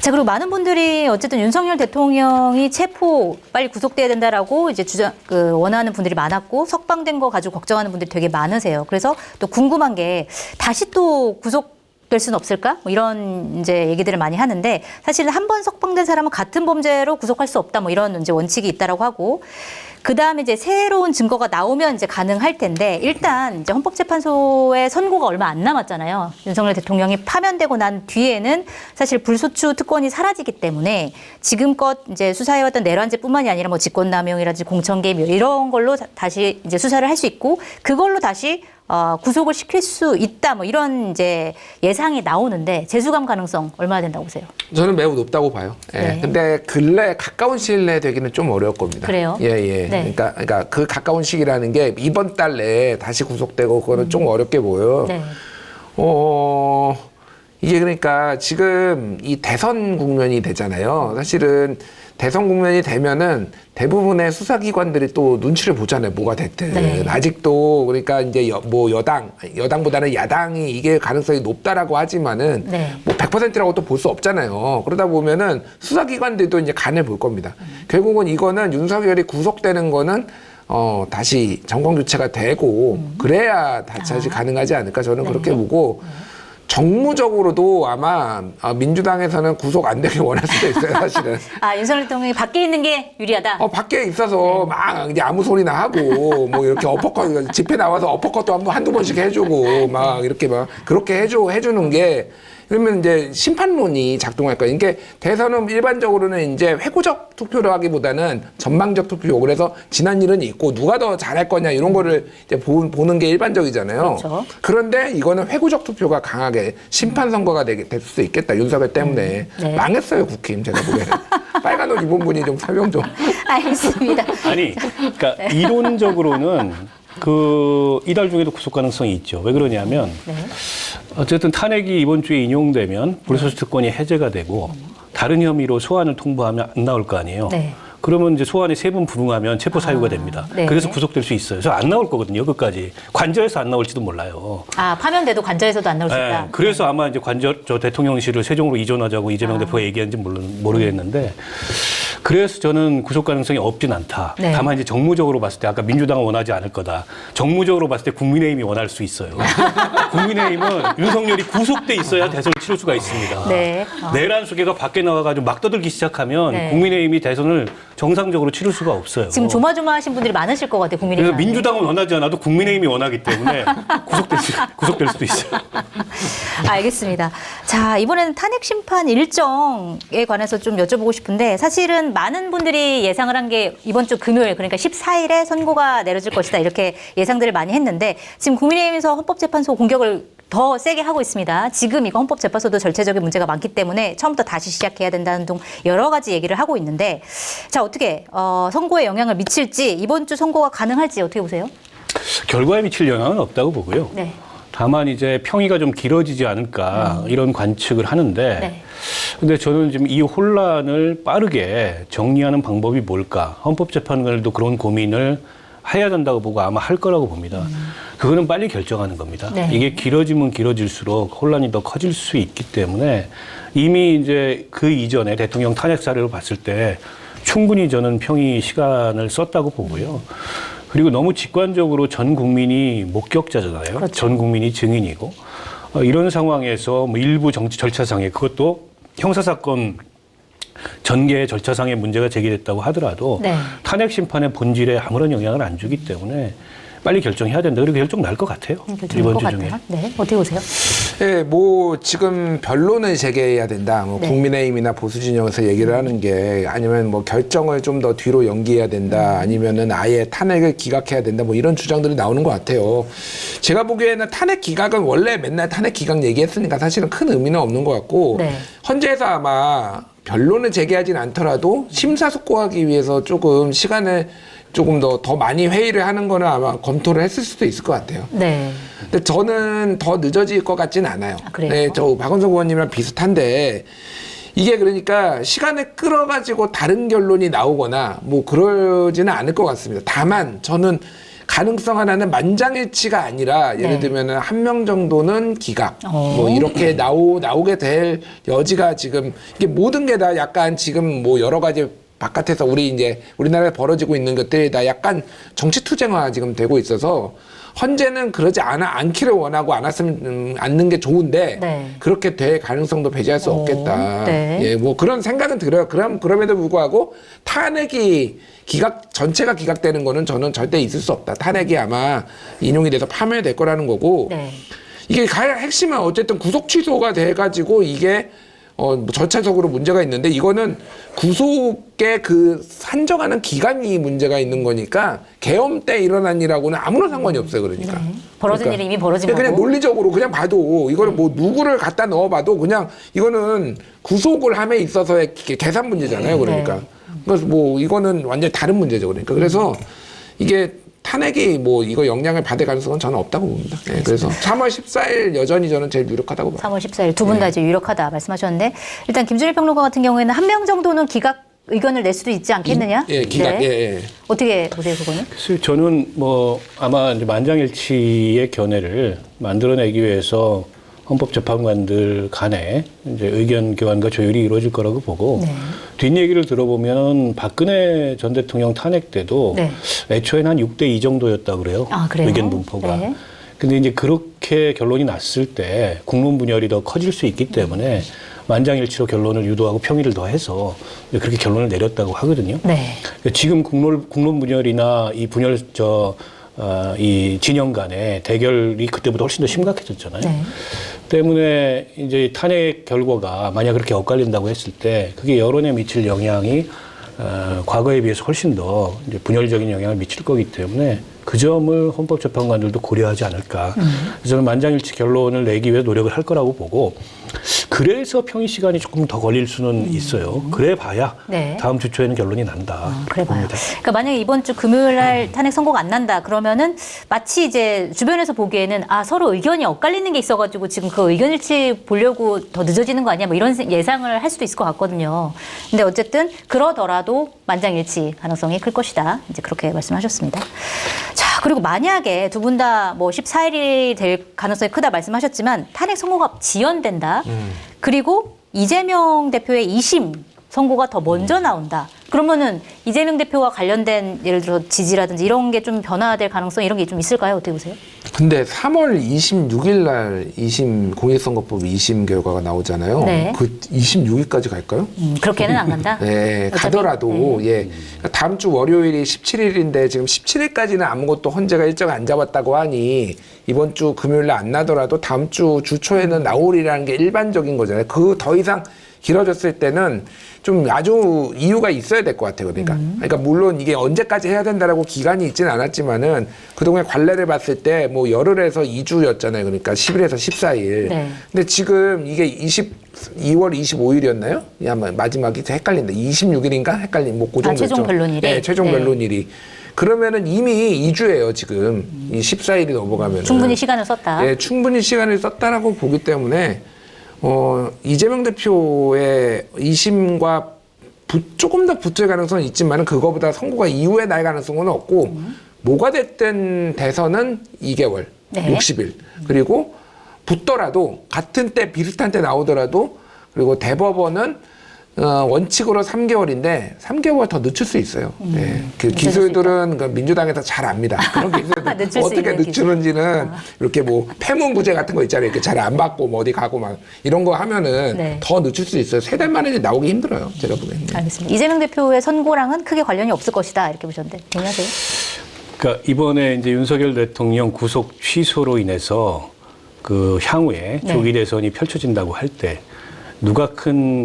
자, 그리고 많은 분들이 어쨌든 윤석열 대통령이 체포 빨리 구속돼야 된다라고 이제 원하는 분들이 많았고 석방된 거 가지고 걱정하는 분들이 되게 많으세요. 그래서 또 궁금한 게 다시 또 구속될 수는 없을까? 뭐 이런 이제 얘기들을 많이 하는데 사실은 한 번 석방된 사람은 같은 범죄로 구속할 수 없다 뭐 이런 이제 원칙이 있다라고 하고 그다음에 이제 새로운 증거가 나오면 이제 가능할 텐데 일단 이제 헌법재판소의 선고가 얼마 안 남았잖아요. 윤석열 대통령이 파면되고 난 뒤에는 사실 불소추 특권이 사라지기 때문에 지금껏 이제 수사해왔던 내란죄뿐만이 아니라 뭐 직권남용이라든지 공천개입 이런 걸로 다시 이제 수사를 할 수 있고 그걸로 다시 구속을 시킬 수 있다 뭐 이런 이제 예상이 나오는데 재수감 가능성 얼마나 된다고 보세요? 저는 매우 높다고 봐요. 예. 네. 근데 근래 가까운 시일 내에 되기는 좀 어려울 겁니다. 그래요? 예, 예. 네. 그러니까 그 가까운 시기라는 게 이번 달 내에 다시 구속되고 그거는 좀 어렵게 보여요. 네. 이게 그러니까 지금 이 대선 국면이 되잖아요. 사실은 대선 국면이 되면은 대부분의 수사기관들이 또 눈치를 보잖아요. 뭐가 됐든. 네. 아직도 그러니까 이제 여당보다는 야당이 이게 가능성이 높다라고 하지만은 네. 뭐 100%라고 또 볼 수 없잖아요. 그러다 보면은 수사기관들도 이제 간을 볼 겁니다. 결국은 이거는 윤석열이 구속되는 거는 다시 정권 교체가 되고 그래야 다시 가능하지 않을까 저는 네. 그렇게 보고 정무적으로도 아마 민주당에서는 구속 안 되길 원할 수도 있어요, 사실은. 윤석열 대통령이 밖에 있는 게 유리하다? 밖에 있어서 막 이제 아무 소리나 하고 뭐 이렇게 어퍼컷 집회 나와서 어퍼컷도 한두 번씩 해주고 막 이렇게 막 그렇게 해주는 게 그러면 이제 심판론이 작동할 거예요. 이게 대선은 일반적으로는 이제 회고적 투표를 하기보다는 전망적 투표. 그래서 지난 일은 있고 누가 더 잘할 거냐 이런 거를 이제 보는 게 일반적이잖아요. 그렇죠. 그런데 이거는 회고적 투표가 강하게 심판 선거가 될 수도 있겠다. 윤석열 때문에 네. 망했어요 국힘 제가 보기에는. 빨간 옷 입은 분이 좀 설명 좀. 알겠습니다. 아니, 그러니까 이론적으로는 이달 중에도 구속 가능성이 있죠. 왜 그러냐면 어쨌든 탄핵이 이번 주에 인용되면 불소추 특권이 해제가 되고 다른 혐의로 소환을 통보하면 안 나올 거 아니에요. 네. 그러면 이제 소환이 3번 불응하면 체포 사유가 됩니다. 네. 그래서 구속될 수 있어요. 그래서 안 나올 거거든요. 끝까지. 관저에서 안 나올지도 몰라요. 파면돼도 관저에서도 안 나올 수 있다. 그래서 아마 이제 대통령실을 세종으로 이전하자고 이재명 대표가 얘기한지 모르겠는데 그래서 저는 구속 가능성이 없진 않다. 네. 다만 이제 정무적으로 봤을 때 아까 민주당은 원하지 않을 거다. 정무적으로 봤을 때 국민의힘이 원할 수 있어요. 국민의힘은 윤석열이 구속돼 있어야 대선을 치를 수가 있습니다. 네. 내란 수계가 밖에 나와가지고 막 떠들기 시작하면 네. 국민의힘이 대선을 정상적으로 치를 수가 없어요. 지금 조마조마하신 분들이 많으실 것 같아요. 국민의힘. 그래서 민주당은 원하지 않아도 국민의힘이 원하기 때문에 구속될 수도 있어요. 알겠습니다. 자, 이번에는 탄핵 심판 일정에 관해서 좀 여쭤보고 싶은데 사실은 많은 분들이 예상을 한 게 이번 주 금요일 그러니까 14일에 선고가 내려질 것이다 이렇게 예상들을 많이 했는데 지금 국민의힘에서 헌법재판소 공격을 더 세게 하고 있습니다. 지금 이거 헌법재판소도 절차적인 문제가 많기 때문에 처음부터 다시 시작해야 된다는 등 여러 가지 얘기를 하고 있는데 자, 어떻게 선고에 영향을 미칠지 이번 주 선고가 가능할지 어떻게 보세요? 결과에 미칠 영향은 없다고 보고요. 네. 다만 이제 평의가 좀 길어지지 않을까 이런 관측을 하는데 네. 근데 저는 지금 이 혼란을 빠르게 정리하는 방법이 뭘까? 헌법재판관들도 그런 고민을 해야 된다고 보고 아마 할 거라고 봅니다. 그거는 빨리 결정하는 겁니다. 네. 이게 길어지면 길어질수록 혼란이 더 커질 수 있기 때문에 이미 이제 그 이전에 대통령 탄핵 사례로 봤을 때 충분히 저는 평의 시간을 썼다고 보고요. 그리고 너무 직관적으로 전 국민이 목격자잖아요. 그렇죠. 전 국민이 증인이고 이런 상황에서 뭐 일부 정치 절차상에 그것도 형사사건 전개의 절차상의 문제가 제기됐다고 하더라도 네. 탄핵 심판의 본질에 아무런 영향을 안 주기 때문에 빨리 결정해야 된다. 그리고 결정 날 것 같아요. 결정할 것 같아요. 네, 어떻게 보세요? 예, 뭐 지금 변론을 재개해야 된다. 뭐 네. 국민의힘이나 보수 진영에서 얘기를 하는 게 아니면 뭐 결정을 좀 더 뒤로 연기해야 된다. 아니면은 아예 탄핵을 기각해야 된다. 뭐 이런 주장들이 나오는 것 같아요. 제가 보기에는 탄핵 기각은 원래 맨날 탄핵 기각 얘기했으니까 사실은 큰 의미는 없는 것 같고 네. 헌재에서 아마 변론을 재개하진 않더라도 심사숙고하기 위해서 조금 시간을 조금 더 많이 회의를 하는 거는 아마 검토를 했을 수도 있을 것 같아요. 네. 근데 저는 더 늦어질 것 같진 않아요. 그래요? 네, 저 박원석 의원님이랑 비슷한데 이게 그러니까 시간을 끌어가지고 다른 결론이 나오거나 뭐 그러지는 않을 것 같습니다. 다만 저는 가능성 하나는 만장일치가 아니라 예를 네. 들면은 한 명 정도는 기각 뭐 이렇게 나오게 될 여지가 지금 이게 모든 게 다 약간 지금 뭐 여러 가지 바깥에서 우리나라에 벌어지고 있는 것들이 다 약간 정치 투쟁화 지금 되고 있어서 헌재는 그러지 않기를 원하고 않는 게 좋은데 네. 그렇게 될 가능성도 배제할 수 없겠다. 네. 예, 뭐 그런 생각은 들어요. 그럼에도 불구하고 탄핵이 전체가 기각되는 거는 저는 절대 있을 수 없다. 탄핵이 아마 인용이 돼서 파면될 거라는 거고 네. 이게 가장 핵심은 어쨌든 구속 취소가 돼가지고 이게 뭐 절차적으로 문제가 있는데 이거는 구속의 그 산정하는 기간이 문제가 있는 거니까 계엄 때 일어난 일하고는 아무런 상관이 없어요. 그러니까. 벌어진 일이 이미 벌어진 거고. 그냥 논리적으로 그냥 봐도 이거를 뭐 누구를 갖다 넣어봐도 그냥 이거는 구속을 함에 있어서의 계산 문제잖아요. 그러니까. 그래서 뭐 이거는 완전히 다른 문제죠. 그러니까. 그래서 이게 탄핵이 뭐 이거 영향을 받을 가능성은 저는 없다고 봅니다. 네, 그래서 3월 14일 여전히 저는 제일 유력하다고 봐요. 3월 14일 두 분 다 이제 유력하다 말씀하셨는데 일단 김준일 평론가 같은 경우에는 한 명 정도는 기각 의견을 낼 수도 있지 않겠느냐? 예, 기각. 네. 예. 어떻게 보세요, 그거는? 그래서 저는 뭐 아마 이제 만장일치의 견해를 만들어내기 위해서 헌법재판관들 간에 이제 의견 교환과 조율이 이루어질 거라고 보고 네. 뒷얘기를 들어보면 박근혜 전 대통령 탄핵 때도 네. 애초에는 한 6대2 정도였다 그래요. 아, 그래요? 의견 분포가. 네. 근데 이제 그렇게 결론이 났을 때 국론 분열이 더 커질 수 있기 때문에 만장일치로 결론을 유도하고 평의를 더해서 그렇게 결론을 내렸다고 하거든요. 네. 지금 국론 분열이나 이 분열 이 진영 간의 대결이 그때보다 훨씬 더 심각해졌잖아요. 네. 때문에 이제 탄핵 결과가 만약 그렇게 엇갈린다고 했을 때 그게 여론에 미칠 영향이 과거에 비해서 훨씬 더 이제 분열적인 영향을 미칠 거기 때문에 그 점을 헌법재판관들도 고려하지 않을까. 그래서 저는 만장일치 결론을 내기 위해 노력을 할 거라고 보고 그래서 평의 시간이 조금 더 걸릴 수는 있어요. 그래 봐야 네. 다음 주 초에는 결론이 난다. 그래 봐요. 봅니다. 그러니까 만약에 이번 주 금요일 날 탄핵 선고가 안 난다 그러면은 마치 이제 주변에서 보기에는 서로 의견이 엇갈리는 게 있어가지고 지금 그 의견 일치 보려고 더 늦어지는 거 아니야? 뭐 이런 예상을 할 수도 있을 것 같거든요. 근데 어쨌든 그러더라도 만장일치 가능성이 클 것이다. 이제 그렇게 말씀하셨습니다. 자, 그리고 만약에 두 분 다 뭐 14일이 될 가능성이 크다 말씀하셨지만 탄핵 선고가 지연된다. 그리고 이재명 대표의 2심 선고가 더 먼저 나온다. 그러면은 이재명 대표와 관련된 예를 들어 지지라든지 이런 게 좀 변화될 가능성 이런 게 좀 있을까요? 어떻게 보세요? 근데 3월 26일 날 2심 공익선거법 2심 결과가 나오잖아요. 네. 그 26일까지 갈까요? 그렇게는 안 간다. 네, 어차피? 가더라도 예. 다음 주 월요일이 17일인데 지금 17일까지는 아무것도 헌재가 일정 안 잡았다고 하니 이번 주 금요일 날 안 나더라도 다음 주 주초에는 나오리라는 게 일반적인 거잖아요. 그 더 이상 길어졌을 때는 좀 아주 이유가 있어야 될 것 같아요. 그러니까 물론 이게 언제까지 해야 된다라고 기간이 있지는 않았지만은 그동안 관례를 봤을 때 뭐 열흘에서 2주였잖아요. 그러니까 10일에서 14일. 네. 근데 지금 이게 2월 25일이었나요? 마지막이 헷갈린다. 26일인가? 헷갈린 뭐 그 정도. 최종 변론일이? 네, 최종 네. 변론일이. 그러면은 이미 2주예요, 지금. 이 14일이 넘어가면. 충분히 시간을 썼다. 네, 충분히 시간을 썼다라고 보기 때문에 이재명 대표의 2심과 조금 더 붙을 가능성은 있지만 그거보다 선고가 이후에 날 가능성은 없고 뭐가 됐든 대선은 2개월, 네. 60일. 그리고 붙더라도 같은 때 비슷한 때 나오더라도 그리고 대법원은 원칙으로 3개월인데 3개월 더 늦출 수 있어요. 네. 그 기술들은 그 민주당에서 잘 압니다. 그런 기술들 늦출 수 어떻게 있는 늦추는지는 이렇게 뭐 폐문구제 같은 거 있잖아요. 이렇게 잘 안 받고 뭐 어디 가고 막 이런 거 하면은 네. 더 늦출 수 있어요. 3달 만에 나오기 힘들어요. 제가 보기에는. 알겠습니다. 이재명 대표의 선고랑은 크게 관련이 없을 것이다 이렇게 보셨는데 동의하세요? 그러니까 이번에 이제 윤석열 대통령 구속 취소로 인해서 그 향후에 네. 조기 대선이 펼쳐진다고 할 때 누가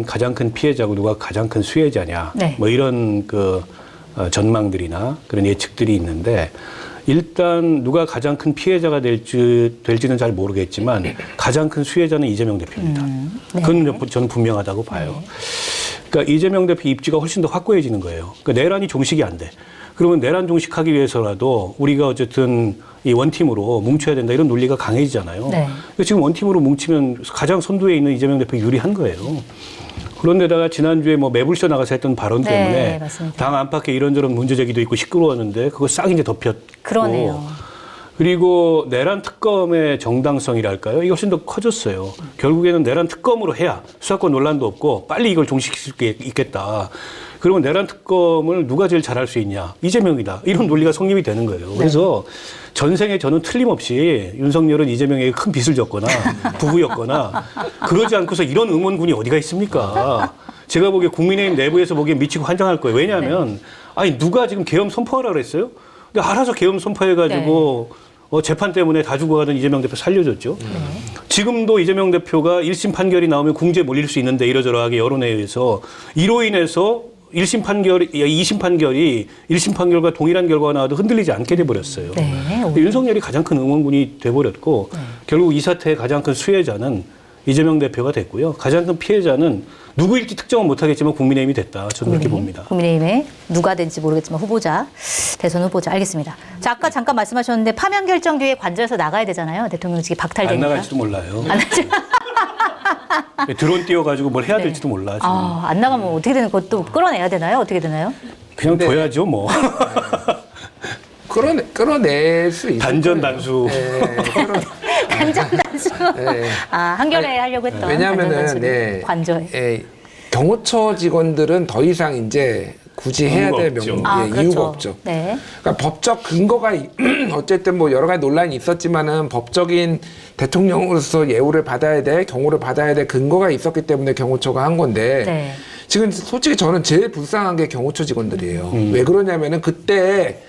가장 큰 피해자고 누가 가장 큰 수혜자냐 네. 뭐 이런 그 전망들이나 그런 예측들이 있는데 일단 누가 가장 큰 피해자가 될지는 잘 모르겠지만 가장 큰 수혜자는 이재명 대표입니다. 네. 그건 저는 분명하다고 봐요. 그러니까 이재명 대표 입지가 훨씬 더 확고해지는 거예요. 그러니까 내란이 종식이 안 돼. 그러면 내란 종식하기 위해서라도 우리가 어쨌든 이 원팀으로 뭉쳐야 된다 이런 논리가 강해지잖아요. 네. 그러니까 지금 원팀으로 뭉치면 가장 선두에 있는 이재명 대표 유리한 거예요. 그런데다가 지난주에 뭐 매불쇼 나가서 했던 발언 네, 때문에 맞습니다. 당 안팎에 이런저런 문제 제기도 있고 시끄러웠는데 그거 싹 이제 덮였 그러네요. 그리고 내란 특검의 정당성이랄까요? 이게 훨씬 더 커졌어요. 결국에는 내란 특검으로 해야 수사권 논란도 없고 빨리 이걸 종식시킬 수 있겠다. 그러면 내란 특검을 누가 제일 잘할 수 있냐? 이재명이다. 이런 논리가 성립이 되는 거예요. 그래서 전생에 저는 틀림없이 윤석열은 이재명에게 큰 빚을 졌거나 부부였거나 그러지 않고서 이런 응원군이 어디가 있습니까? 제가 보기에 국민의힘 내부에서 보기에 미치고 환장할 거예요. 왜냐하면 아니 누가 지금 계엄 선포하라 그랬어요? 근데 알아서 계엄 선포해가지고 재판 때문에 다 죽어가던 이재명 대표 살려줬죠. 지금도 이재명 대표가 1심 판결이 나오면 궁지에 몰릴 수 있는데 이러저러하게 여론에 의해서 이로 인해서 2심 판결이 1심 판결과 동일한 결과가 나와도 흔들리지 않게 돼버렸어요. 윤석열이 가장 큰 응원군이 돼버렸고 결국 이 사태의 가장 큰 수혜자는 이재명 대표가 됐고요. 가장 큰 피해자는 누구일지 특정은 못하겠지만 국민의힘이 됐다. 저는 그렇게 봅니다. 국민의힘에 누가 된지 모르겠지만 후보자, 대선 후보자 알겠습니다. 자, 아까 잠깐 말씀하셨는데 파면 결정 뒤에 관저에서 나가야 되잖아요. 대통령직이 박탈되니까. 안 나갈지도 몰라요. 안 나갈지. 드론 띄워가지고 뭘 해야 될지도 몰라. 지금. 안 나가면 어떻게 되는 것도 끌어내야 되나요? 어떻게 되나요? 그냥 둬야죠 뭐. 끌어낼 수 있어요. 단전 단수. 단전단수. 한겨레 하려고 했던 왜냐하면은 관저에. 경호처 직원들은 더 이상 이제 굳이 해야 될 없죠. 그렇죠. 이유가 없죠. 네. 그러니까 법적 근거가 어쨌든 뭐 여러 가지 논란이 있었지만은 법적인 대통령으로서 예우를 받아야 돼, 경호를 받아야 될 근거가 있었기 때문에 경호처가 한 건데 네. 지금 솔직히 저는 제일 불쌍한 게 경호처 직원들이에요. 왜 그러냐면은 그때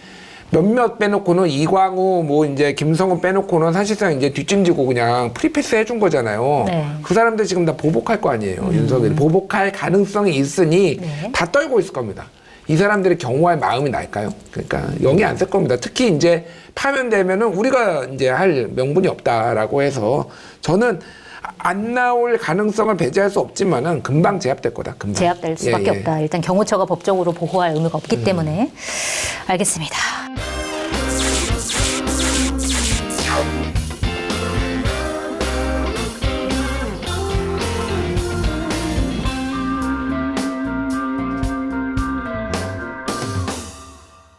몇몇 빼놓고는 이광우 뭐 이제 김성훈 빼놓고는 사실상 이제 뒷짐지고 그냥 프리패스 해준 거잖아요. 네. 그 사람들 지금 다 보복할 거 아니에요. 윤석열이 보복할 가능성이 있으니 다 떨고 있을 겁니다. 이 사람들이 경호할 마음이 날까요? 그러니까 영이 안 쓸 겁니다. 특히 이제 파면되면은 우리가 이제 할 명분이 없다라고 해서 저는 안 나올 가능성을 배제할 수 없지만은 금방 제압될 거다. 금방. 제압될 수밖에 없다. 일단 경호처가 법적으로 보호할 의무가 없기 때문에 알겠습니다.